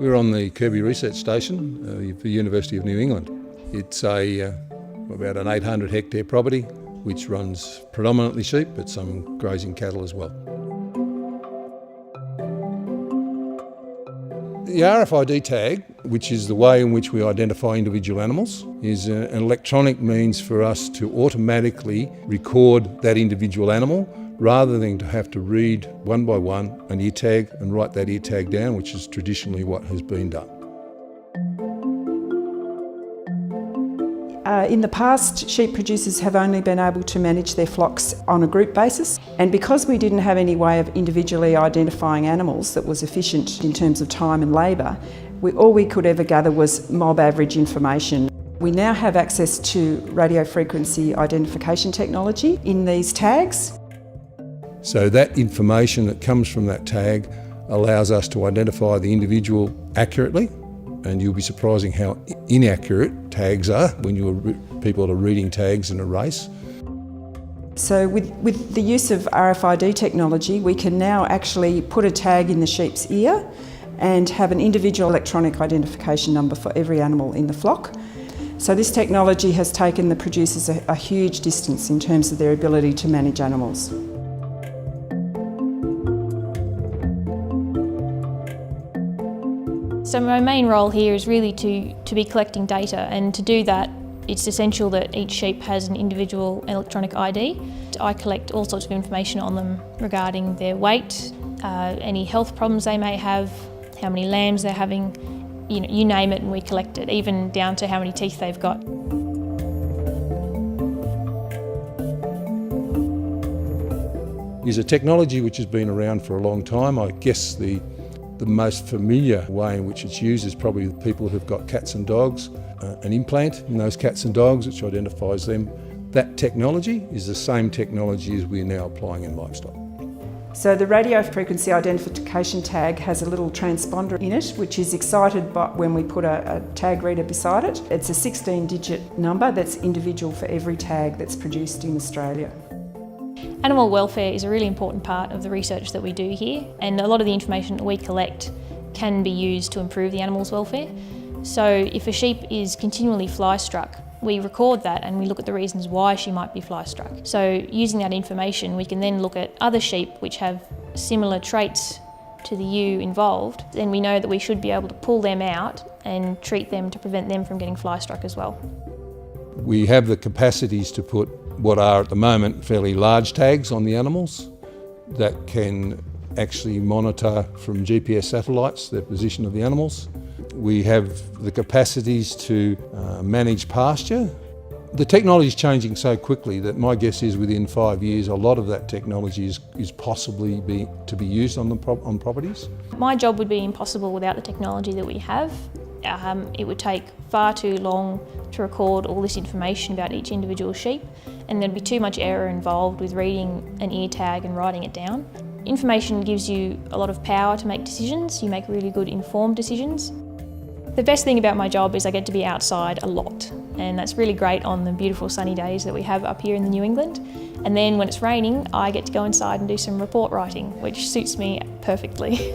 We're on the Kirby Research Station for the University of New England. It's about an 800 hectare property which runs predominantly sheep but some grazing cattle as well. The RFID tag, which is the way in which we identify individual animals, is an electronic means for us to automatically record that individual animal rather than to have to read one by one an ear tag and write that ear tag down, which is traditionally what has been done. In the past, sheep producers have only been able to manage their flocks on a group basis, and because we didn't have any way of individually identifying animals that was efficient in terms of time and labour, all we could ever gather was mob average information. We now have access to radio frequency identification technology in these tags. So that information that comes from that tag allows us to identify the individual accurately, and you'll be surprising how inaccurate tags are when people are reading tags in a race. So with the use of RFID technology, we can now actually put a tag in the sheep's ear and have an individual electronic identification number for every animal in the flock. So this technology has taken the producers a huge distance in terms of their ability to manage animals. So my main role here is really to be collecting data, and to do that it's essential that each sheep has an individual electronic ID. I collect all sorts of information on them regarding their weight, any health problems they may have, how many lambs they're having, you name it and we collect it, even down to how many teeth they've got. Is a technology which has been around for a long time. I guess the most familiar way in which it's used is probably the people who've got cats and dogs. An implant in those cats and dogs which identifies them. That technology is the same technology as we're now applying in livestock. So the radio frequency identification tag has a little transponder in it which is excited when we put a tag reader beside it. It's a 16-digit number that's individual for every tag that's produced in Australia. Animal welfare is a really important part of the research that we do here, and a lot of the information that we collect can be used to improve the animal's welfare. So if a sheep is continually fly struck, we record that and we look at the reasons why she might be fly struck. So using that information, we can then look at other sheep which have similar traits to the ewe involved. Then we know that we should be able to pull them out and treat them to prevent them from getting fly struck as well. We have the capacities to put what are at the moment fairly large tags on the animals that can actually monitor from GPS satellites the position of the animals. We have the capacities to manage pasture. The technology is changing so quickly that my guess is within 5 years a lot of that technology is possibly to be used on properties. My job would be impossible without the technology that we have. It would take far too long to record all this information about each individual sheep, and there'd be too much error involved with reading an ear tag and writing it down. Information gives you a lot of power to make decisions. You make really good informed decisions. The best thing about my job is I get to be outside a lot, and that's really great on the beautiful sunny days that we have up here in the New England. And then when it's raining, I get to go inside and do some report writing, which suits me perfectly.